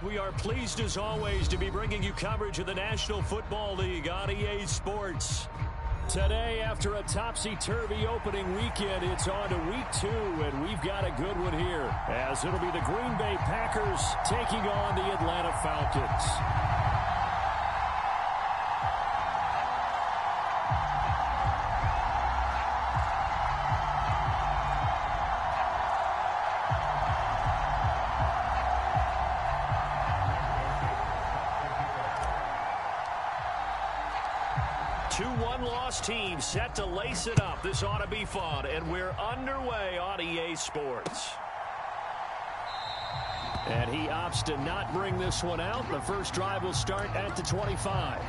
We are pleased as always to be bringing you coverage of the National Football League on EA Sports. Today, after a topsy-turvy opening weekend, it's on to week 2, and we've got a good one here, as it'll be the Green Bay Packers taking on the Atlanta Falcons. 2-1 loss team set to lace it up. This ought to be fun, and we're underway on EA Sports. And he opts to not bring this one out. The first drive will start at the 25.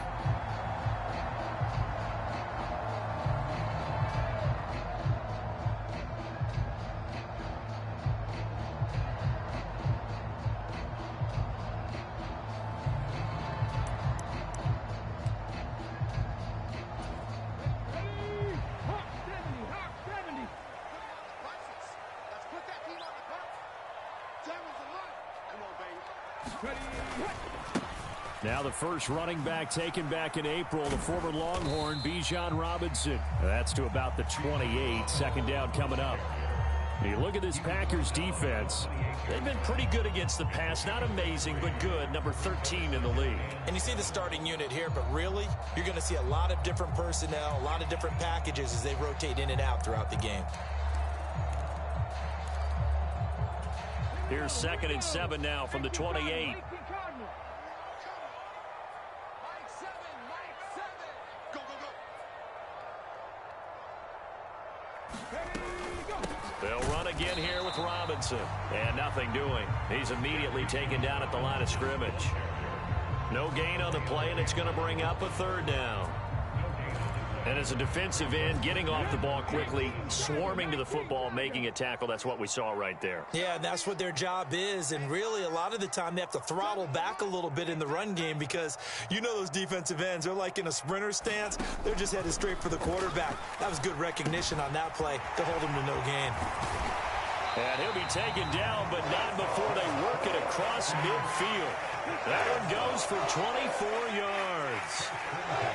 Now the first running back taken back in April, the former Longhorn, Bijan Robinson. That's to about the 28. Second down coming up. You look at this Packers defense. They've been pretty good against the pass. Not amazing, but good. Number 13 in the league. And you see the starting unit here, but really, you're going to see a lot of different personnel, a lot of different packages as they rotate in and out throughout the game. Here's 2nd and 7 now from the 28. They'll run again here with Robinson. And nothing doing. He's immediately taken down at the line of scrimmage. No gain on the play, and it's going to bring up a 3rd down. And as a defensive end, getting off the ball quickly, swarming to the football, making a tackle, that's what we saw right there. Yeah, that's what their job is. And really, a lot of the time, they have to throttle back a little bit in the run game because you know those defensive ends, they're like in a sprinter stance. They're just headed straight for the quarterback. That was good recognition on that play to hold him to no gain. And he'll be taken down, but not before they work it across midfield. That one goes for 24 yards.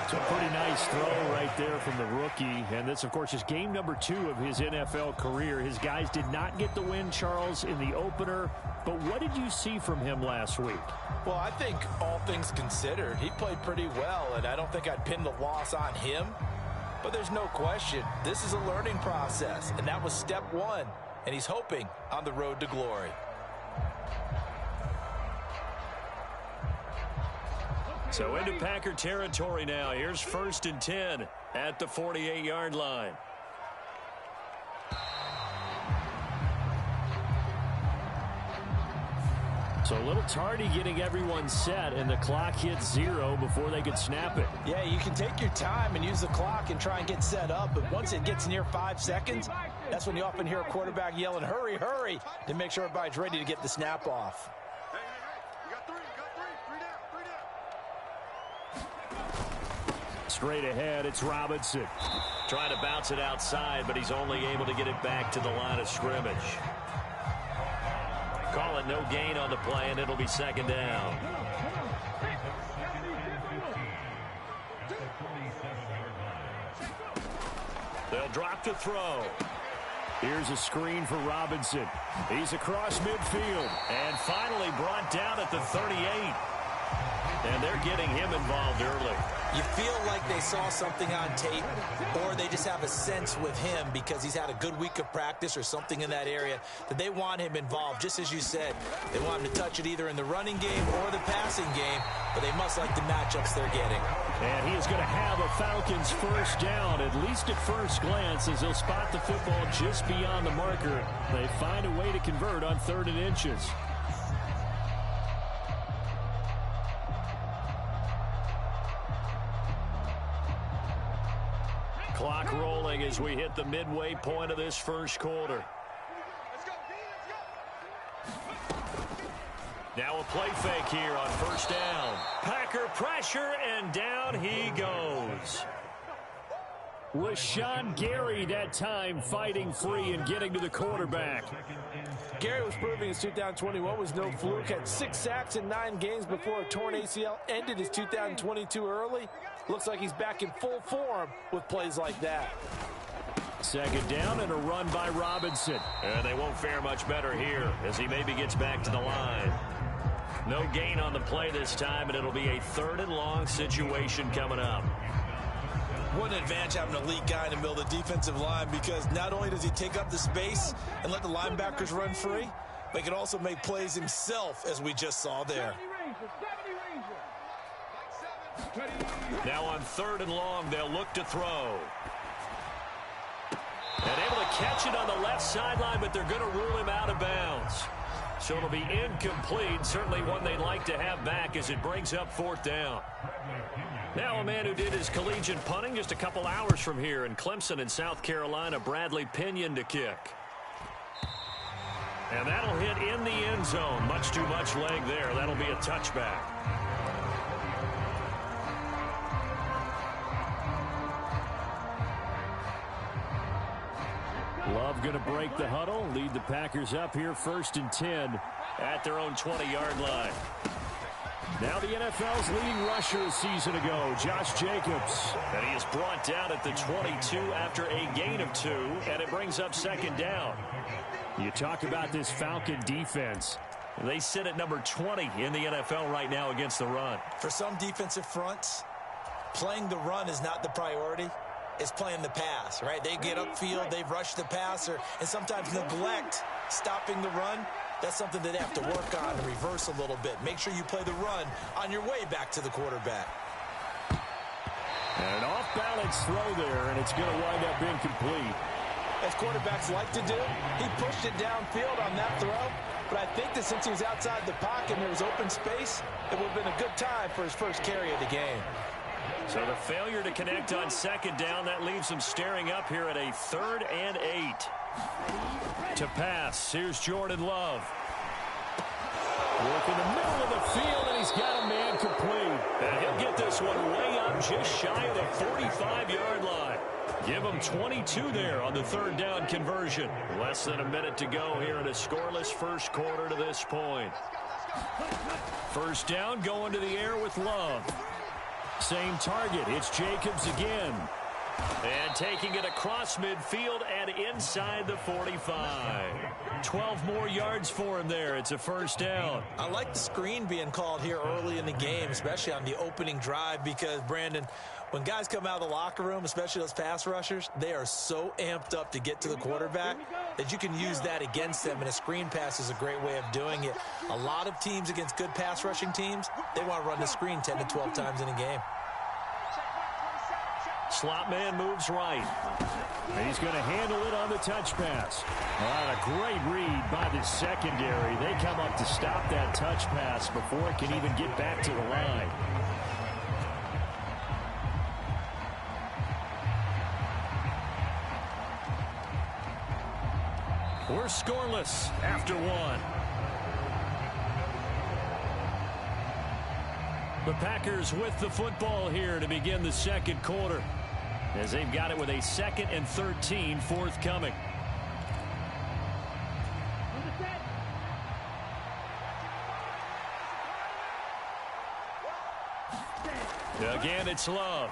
It's a pretty nice throw right there from the rookie. And this, of course, is game number 2 of his NFL career. His guys did not get the win, Charles, in the opener. But what did you see from him last week? Well, I think all things considered, he played pretty well. And I don't think I'd pin the loss on him. But there's no question, this is a learning process. And that was step 1. And he's hoping on the road to glory. So into Packer territory now. Here's 1st and 10 at the 48-yard line. So a little tardy getting everyone set, and the clock hits 0 before they could snap it. Yeah, you can take your time and use the clock and try and get set up, but once it gets near 5 seconds, that's when you often hear a quarterback yelling, hurry, hurry, to make sure everybody's ready to get the snap off. Straight ahead, it's Robinson. Trying to bounce it outside, but he's only able to get it back to the line of scrimmage. Call it no gain on the play, and it'll be 2nd down. They'll drop to throw. Here's a screen for Robinson. He's across midfield and finally brought down at the 38. And they're getting him involved early. You feel like they saw something on tape, or they just have a sense with him because he's had a good week of practice or something in that area that they want him involved. Just as you said, they want him to touch it either in the running game or the passing game, but they must like the matchups they're getting. And he is going to have a Falcons 1st down, at least at first glance, as they'll spot the football just beyond the marker. They find a way to convert on 3rd and inches. Clock rolling as we hit the midway point of this first quarter. Now a play fake here on 1st down. Packer pressure, and down he goes. Was Sean Gary that time fighting free and getting to the quarterback. Gary was proving his 2021 was no fluke. Had 6 sacks in 9 games before a torn ACL. Ended his 2022 early. Looks like he's back in full form with plays like that. Second down and a run by Robinson. And they won't fare much better here as he maybe gets back to the line. No gain on the play this time, and it'll be a 3rd and long situation coming up. What an advantage having an elite guy in the middle of the defensive line, because not only does he take up the space and let the linebackers run free, but he can also make plays himself, as we just saw there. Now on 3rd and long, they'll look to throw. And able to catch it on the left sideline, but they're going to rule him out of bounds. So it'll be incomplete, certainly one they'd like to have back as it brings up 4th down. Now a man who did his collegiate punting just a couple hours from here in Clemson in South Carolina, Bradley Pinion to kick. And that'll hit in the end zone. Much too much leg there. That'll be a touchback. Love going to break the huddle, lead the Packers up here 1st and 10 at their own 20-yard line. Now the NFL's leading rusher a season ago, Josh Jacobs. And he is brought down at the 22 after a gain of 2, and it brings up 2nd down. You talk about this Falcon defense. They sit at number 20 in the NFL right now against the run. For some defensive fronts, playing the run is not the priority. It's playing the pass, right? They get upfield, they rush the passer, and sometimes neglect stopping the run. That's something that they have to work on and reverse a little bit. Make sure you play the run on your way back to the quarterback. And an off-balance throw there, and it's going to wind up incomplete. As quarterbacks like to do, he pushed it downfield on that throw. But I think that since he was outside the pocket and there was open space, it would have been a good time for his first carry of the game. So the failure to connect on 2nd down, that leaves him staring up here at a 3rd and 8. To pass, here's Jordan Love. Work in the middle of the field, and he's got a man complete. And he'll get this one way up just shy of the 45-yard line. Give him 22 there on the 3rd down conversion. Less than a minute to go here in a scoreless first quarter to this point. 1st down, going to the air with Love. Same target. It's Jacobs again. And taking it across midfield and inside the 45. 12 more yards for him there. It's a 1st down. I like the screen being called here early in the game, especially on the opening drive, because, Brandon, when guys come out of the locker room, especially those pass rushers, they are so amped up to get to the quarterback that you can use that against them, and a screen pass is a great way of doing it. A lot of teams against good pass rushing teams, they want to run the screen 10 to 12 times in a game. Slot man moves right. And he's going to handle it on the touch pass. A great read by the secondary. They come up to stop that touch pass before it can even get back to the line. We're scoreless after 1. The Packers with the football here to begin the 2nd quarter, as they've got it with a 2nd and 13 forthcoming. Again, it's Love.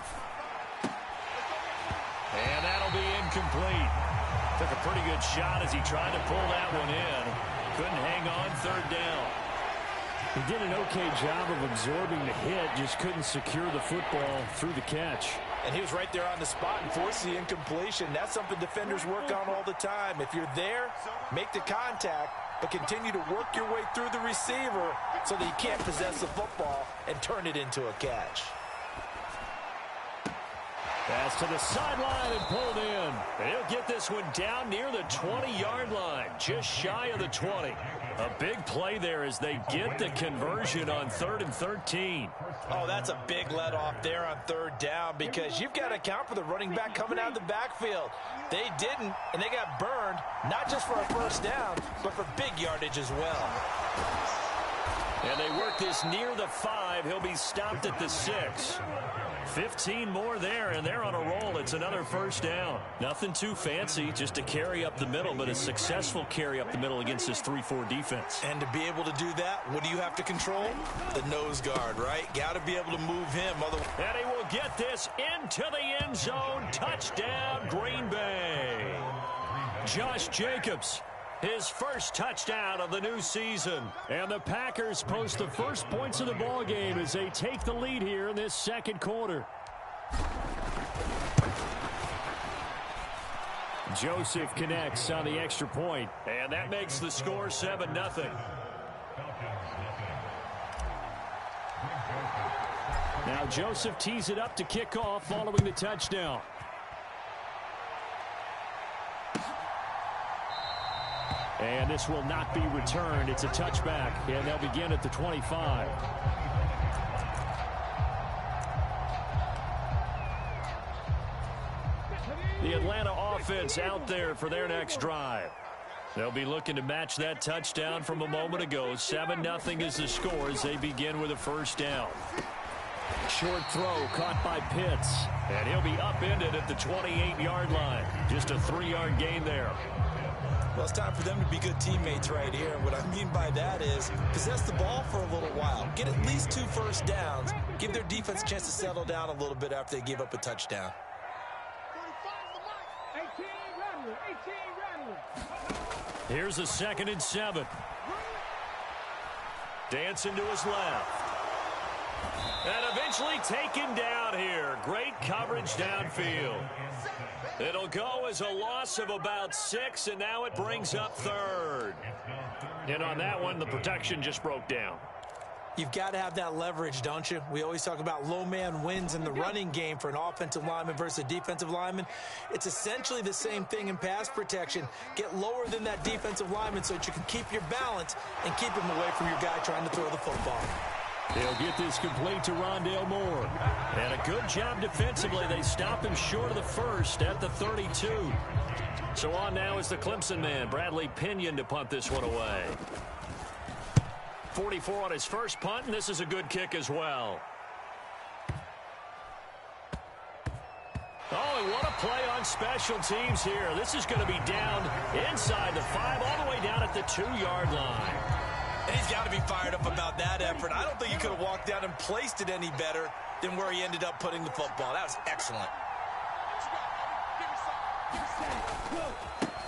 And that'll be incomplete. Took a pretty good shot as he tried to pull that one in. Couldn't hang on 3rd down. He did an okay job of absorbing the hit, just couldn't secure the football through the catch. And he was right there on the spot and forced the incompletion. That's something defenders work on all the time. If you're there, make the contact, but continue to work your way through the receiver so that you can't possess the football and turn it into a catch. Pass to the sideline and pulled in. And he'll get this one down near the 20-yard line, just shy of the 20. A big play there as they get the conversion on 3rd and 13. Oh, that's a big let off there on 3rd down, because you've got to account for the running back coming out of the backfield. They didn't, and they got burned, not just for a 1st down, but for big yardage as well. And they work this near the 5. He'll be stopped at the 6. 15 more there, and they're on a roll. It's another first down. Nothing too fancy, just a carry up the middle, but a successful carry up the middle against this 3-4 defense. And to be able to do that, what do you have to control? The nose guard, right? Got to be able to move him. And he will get this into the end zone. Touchdown, Green Bay. Josh Jacobs, his first touchdown of the new season. And the Packers post the first points of the ball game as they take the lead here in this second quarter. Joseph connects on the extra point, and that makes the score 7-0. Now Joseph tees it up to kick off following the touchdown. And this will not be returned. It's a touchback, and they'll begin at the 25. The Atlanta offense out there for their next drive. They'll be looking to match that touchdown from a moment ago. 7-0 is the score as they begin with a first down. Short throw caught by Pitts, and he'll be upended at the 28-yard line. Just a 3-yard gain there. Well, it's time for them to be good teammates right here. What I mean by that is possess the ball for a little while. Get at least 2 first downs. Give their defense a chance to settle down a little bit after they give up a touchdown. Here's a 2nd and 7. Dancing to his left. And eventually taken down here. Great coverage downfield. It'll go as a loss of about 6, and now it brings up 3rd. And on that one, the protection just broke down. You've got to have that leverage, don't you? We always talk about low man wins in the running game for an offensive lineman versus a defensive lineman. It's essentially the same thing in pass protection. Get lower than that defensive lineman so that you can keep your balance and keep him away from your guy trying to throw the football. They'll get this complete to Rondale Moore. And a good job defensively. They stop him short of the 1st at the 32. So on now is the Clemson man, Bradley Pinion, to punt this one away. 44 on his first punt, and this is a good kick as well. Oh, and what a play on special teams here. This is going to be down inside the 5, all the way down at the 2-yard line. And he's got to be fired up about that effort. I don't think he could have walked down and placed it any better than where he ended up putting the football. That was excellent.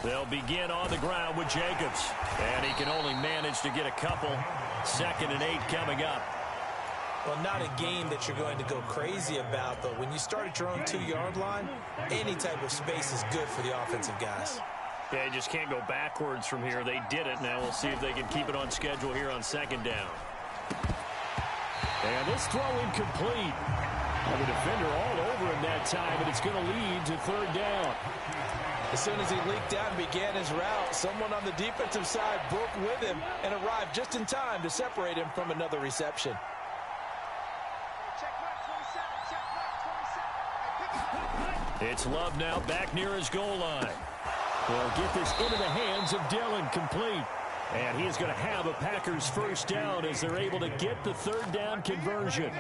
They'll begin on the ground with Jacobs. And he can only manage to get a couple. 2nd and 8 coming up. Well, not a game that you're going to go crazy about, but when you start at your own 2-yard line, any type of space is good for the offensive guys. Yeah, you just can't go backwards from here. They did it. Now we'll see if they can keep it on schedule here on 2nd down. And this throw incomplete. And the defender all over him that time, and it's going to lead to 3rd down. As soon as he leaked out and began his route, someone on the defensive side broke with him and arrived just in time to separate him from another reception. It's Love now back near his goal line. They'll get this into the hands of Dillon, complete. And he is going to have a Packers first down as they're able to get the 3rd down conversion.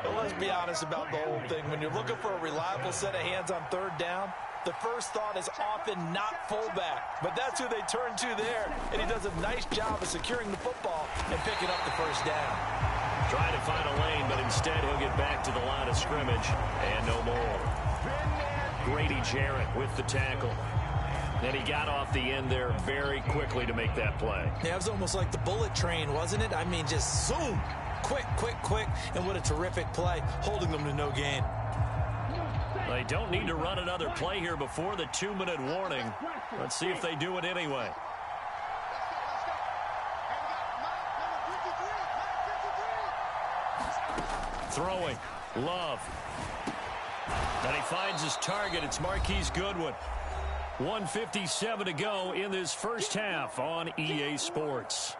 Well, let's be honest about the whole thing. When you're looking for a reliable set of hands on 3rd down, the first thought is often not fullback. But that's who they turn to there. And he does a nice job of securing the football and picking up the first down. Trying to find a lane, but instead he'll get back to the line of scrimmage. And no more. Grady Jarrett with the tackle. And he got off the end there very quickly to make that play. Yeah, it was almost like the bullet train, wasn't it? I mean, just zoom. Quick, quick, quick. And what a terrific play, holding them to no gain. They don't need to run another play here before the 2-minute warning. Let's see if they do it anyway. Throwing. Love. And he finds his target. It's Marquise Goodwin. 1:57 to go in this first half on EA Sports.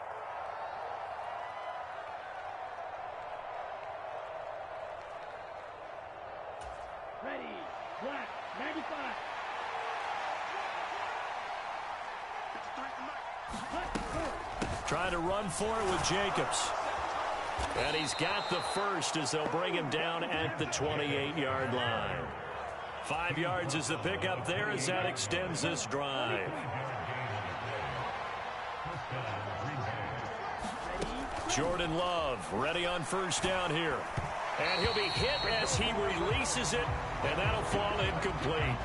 Ready, black, 95. Trying to run for it with Jacobs. And he's got the first as they'll bring him down at the 28-yard line. 5 yards is the pickup there as that extends this drive. Jordan Love ready on first down here. And he'll be hit as he releases it, and that'll fall incomplete.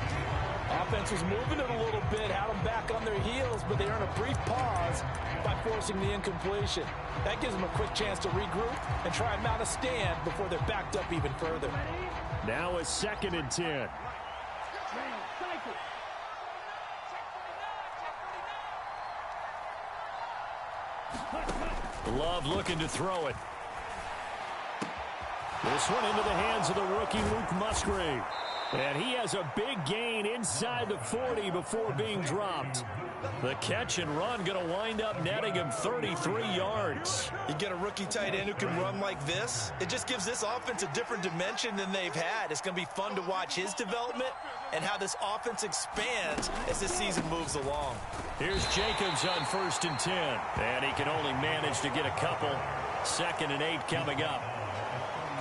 Offense was moving it a little bit, had them back on their heels, but they earn a brief pause by forcing the incompletion. That gives them a quick chance to regroup and try and mount a stand before they're backed up even further. Now a 2nd and 10. Love looking to throw it. This one into the hands of the rookie Luke Musgrave. And he has a big gain inside the 40 before being dropped. The catch and run going to wind up netting him 33 yards. You get a rookie tight end who can run like this. It just gives this offense a different dimension than they've had. It's going to be fun to watch his development and how this offense expands as this season moves along. Here's Jacobs on 1st and 10. And he can only manage to get a couple. 2nd and 8 coming up.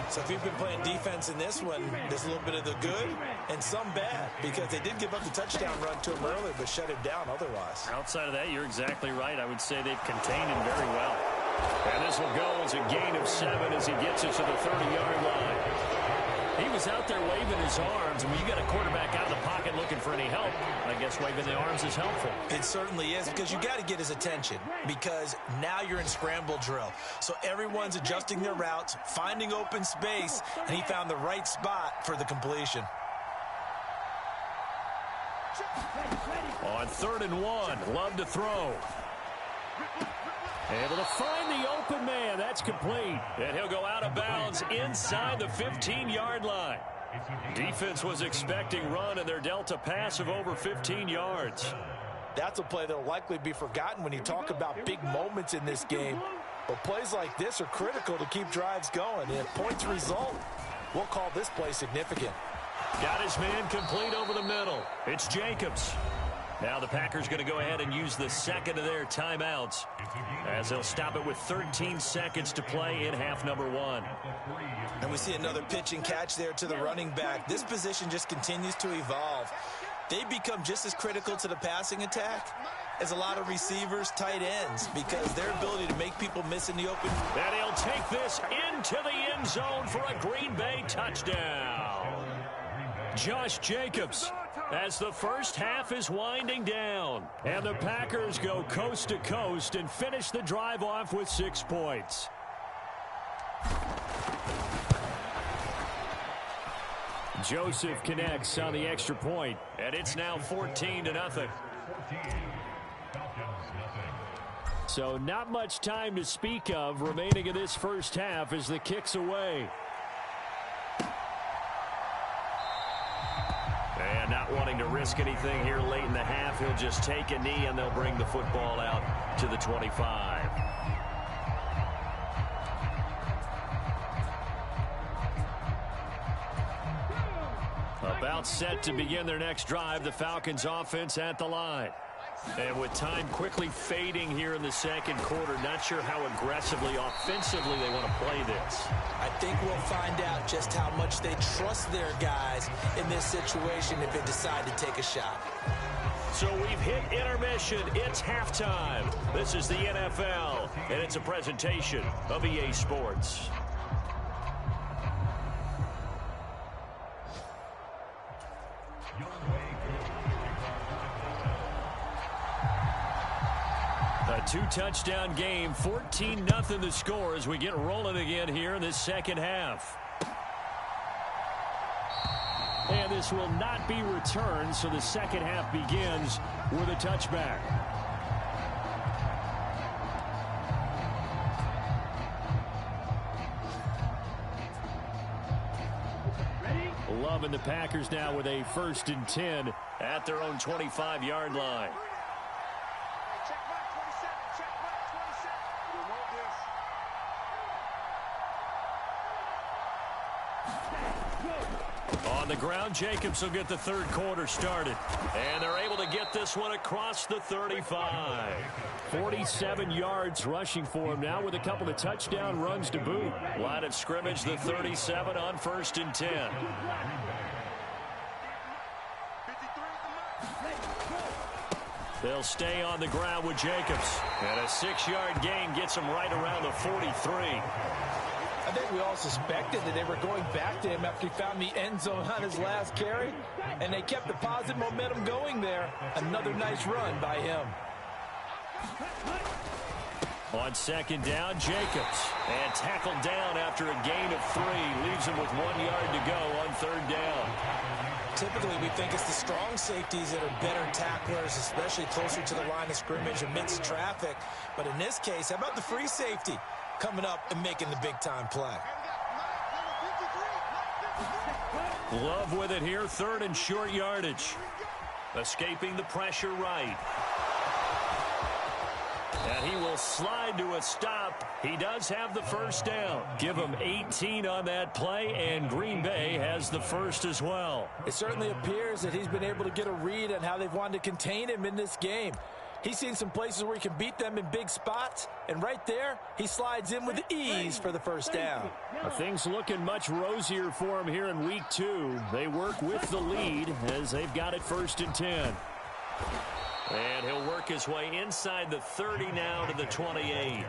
So if you've been playing defense in this one, there's a little bit of the good and some bad, because they did give up the touchdown run to him earlier but shut him down otherwise. Outside of that, you're exactly right. I would say they've contained him very well. And this will go as a gain of 7 as he gets it to the 30-yard line. He was out there waving his arms, and when you got a quarterback out of the pocket looking for any help, I guess waving the arms is helpful. It certainly is, because you got to get his attention, because now you're in scramble drill. So everyone's adjusting their routes, finding open space, and he found the right spot for the completion. On 3rd and 1, Love to throw. Able to find the open man. That's complete. And he'll go out of bounds inside the 15-yard line. Defense was expecting run, and they're dealt a pass of over 15 yards. That's a play that'll likely be forgotten when you talk about big moments in this game. But plays like this are critical to keep drives going. And if points result, we'll call this play significant. Got his man complete over the middle. It's Jacobs. Now the Packers going to go ahead and use the 2nd of their timeouts as they'll stop it with 13 seconds to play in half number 1. And we see another pitch and catch there to the running back. This position just continues to evolve. They become just as critical to the passing attack as a lot of receivers, tight ends, because their ability to make people miss in the open. And he'll take this into the end zone for a Green Bay touchdown. Josh Jacobs, as the first half is winding down. And the Packers go coast to coast and finish the drive off with 6 points. Joseph connects on the extra point, and it's now 14-0. So not much time to speak of remaining in this first half as the kick's away. And not wanting to risk anything here late in the half, he'll just take a knee and they'll bring the football out to the 25. About set to begin their next drive, the Falcons offense at the line. And with time quickly fading here in the second quarter, not sure how aggressively, offensively they want to play this. I think we'll find out just how much they trust their guys in this situation if they decide to take a shot. So we've hit intermission. It's halftime. This is the NFL, and it's a presentation of EA Sports. A 2-touchdown game, 14-0 the score as we get rolling again here in this second half. And this will not be returned, so the second half begins with a touchback. Love and the Packers now with a 1st and 10 at their own 25-yard line. On the ground, Jacobs will get the third quarter started. And they're able to get this one across the 35. 47 yards rushing for him now with a couple of touchdown runs to boot. Line of scrimmage, the 37 on 1st and 10. They'll stay on the ground with Jacobs. And a 6-yard gain gets him right around the 43. I think we all suspected that they were going back to him after he found the end zone on his last carry, and they kept the positive momentum going there. Another nice run by him. On 2nd down, Jacobs. And tackled down after a gain of 3. Leaves him with 1 yard to go on 3rd down. Typically, we think it's the strong safeties that are better tacklers, especially closer to the line of scrimmage amidst traffic. But in this case, how about the free safety coming up and making the big-time play? Love with it here, 3rd and short yardage. Escaping the pressure right. And he will slide to a stop. He does have the first down. Give him 18 on that play, and Green Bay has the first as well. It certainly appears that he's been able to get a read on how they've wanted to contain him in this game. He's seen some places where he can beat them in big spots, and right there, he slides in with ease for the first down. Things looking much rosier for him here in week 2. They work with the lead as they've got it 1st and 10. And he'll work his way inside the 30 now to the 28.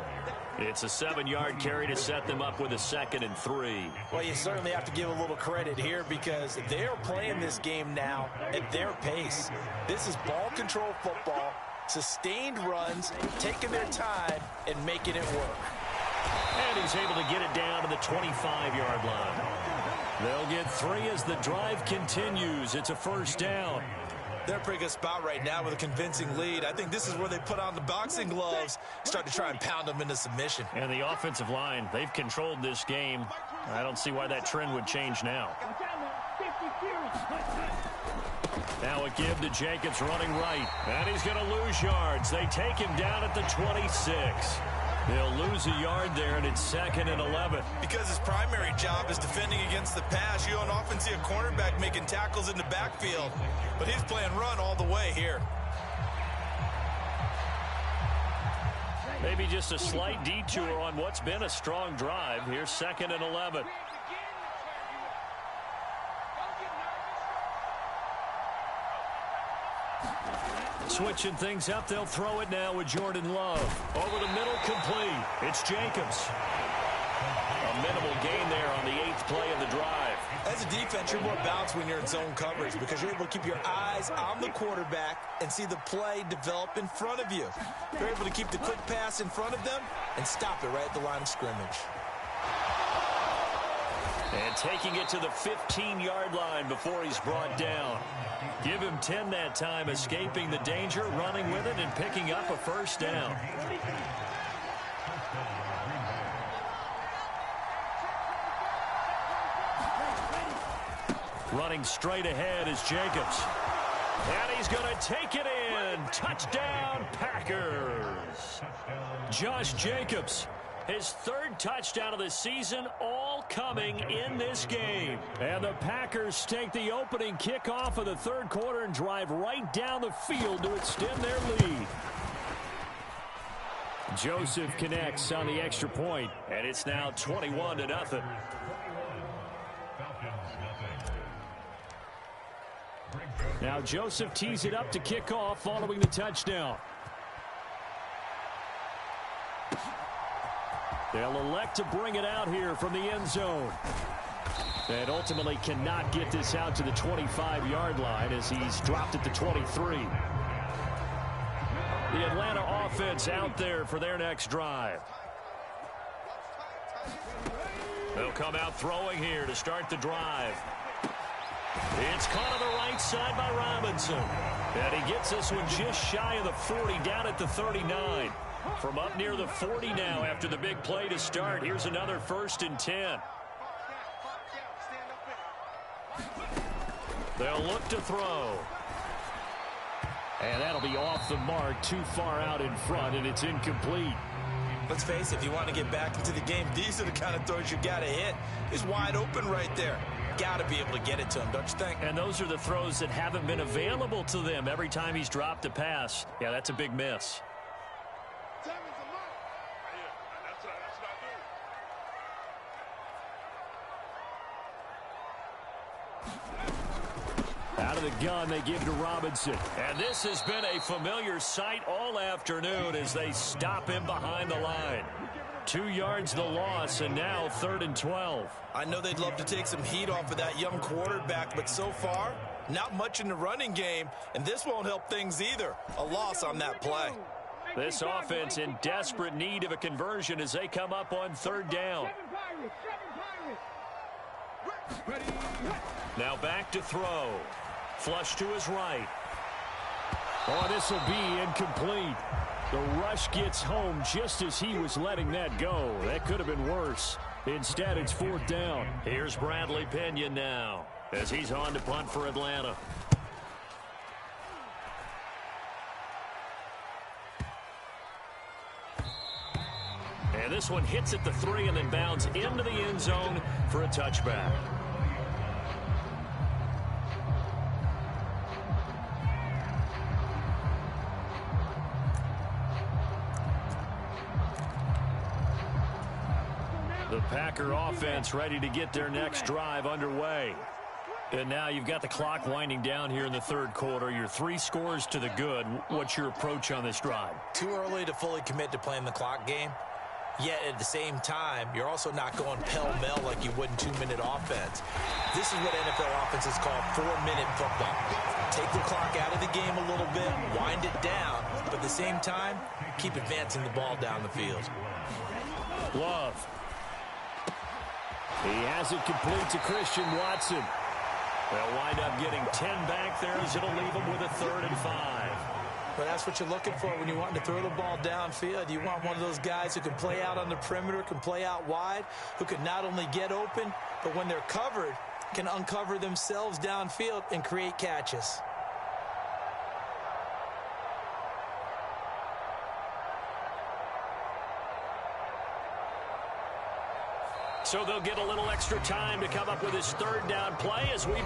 It's a 7-yard carry to set them up with a 2nd and 3. Well, you certainly have to give a little credit here because they're playing this game now at their pace. This is ball control football, sustained runs, taking their time and making it work. And he's able to get it down to the 25-yard line. They'll get 3 as the drive continues. It's a 1st down. They're in a pretty good spot right now with a convincing lead. I think this is where they put on the boxing gloves, start to try and pound them into submission. And the offensive line, they've controlled this game. I don't see why that trend would change now. Now a give to Jacobs running right. And he's going to lose yards. They take him down at the 26. They'll lose a yard there, and it's 2nd and 11. Because his primary job is defending against the pass, you don't often see a cornerback making tackles in the backfield. But he's playing run all the way here. Maybe just a slight detour on what's been a strong drive. Here's 2nd and 11. Switching things up, they'll throw it now with Jordan Love. Over the middle, complete. It's Jacobs. A minimal gain there on the 8th play of the drive. As a defense, you're more balanced when you're in zone coverage because you're able to keep your eyes on the quarterback and see the play develop in front of you. You're able to keep the quick pass in front of them and stop it right at the line of scrimmage. And taking it to the 15-yard line before he's brought down. Give him 10 that time, escaping the danger, running with it, and picking up a 1st down. Running straight ahead is Jacobs. And he's going to take it in. Touchdown, Packers. Josh Jacobs, his 3rd touchdown of the season, all coming in this game. And the Packers take the opening kickoff of the 3rd quarter and drive right down the field to extend their lead. Joseph connects on the extra point, and it's now 21-0. Now Joseph tees it up to kick off following the touchdown. They'll elect to bring it out here from the end zone. And ultimately cannot get this out to the 25-yard line as he's dropped at the 23. The Atlanta offense out there for their next drive. They'll come out throwing here to start the drive. It's caught on the right side by Robinson. And he gets this one just shy of the 40, down at the 39. From up near the 40 now after the big play to start. Here's another 1st and 10. They'll look to throw. And that'll be off the mark, too far out in front, and it's incomplete. Let's face it, if you want to get back into the game, these are the kind of throws you got to hit. It's wide open right there. got to be able to get it to him, don't you think? And those are the throws that haven't been available to them every time he's dropped a pass. Yeah, that's a big miss. Out of the gun, they give to Robinson. And this has been a familiar sight all afternoon as they stop him behind the line. 2 yards the loss, and now 3rd and 12. I know they'd love to take some heat off of that young quarterback, but so far, not much in the running game, and this won't help things either. A loss on that play. This offense in desperate need of a conversion as they come up on 3rd down. Now back to throw. Flush to his right. Oh, this will be incomplete. The rush gets home just as he was letting that go. That could have been worse. Instead, it's 4th down. Here's Bradley Pinion now as he's on to punt for Atlanta. And this one hits at the 3 and then bounds into the end zone for a touchback. The Packer offense ready to get their next drive underway. And now you've got the clock winding down here in the 3rd quarter. Your 3 scores to the good. What's your approach on this drive? Too early to fully commit to playing the clock game. Yet at the same time, you're also not going pell-mell like you would in 2-minute offense. This is what NFL offenses call 4-minute football. Take the clock out of the game a little bit, wind it down, but at the same time, keep advancing the ball down the field. Love. He has it complete to Christian Watson. They'll wind up getting 10 back there as it'll leave them with a 3rd and 5. But that's what you're looking for when you want to throw the ball downfield. You want one of those guys who can play out on the perimeter, can play out wide, who can not only get open, but when they're covered, can uncover themselves downfield and create catches. So they'll get a little extra time to come up with his 3rd down play as we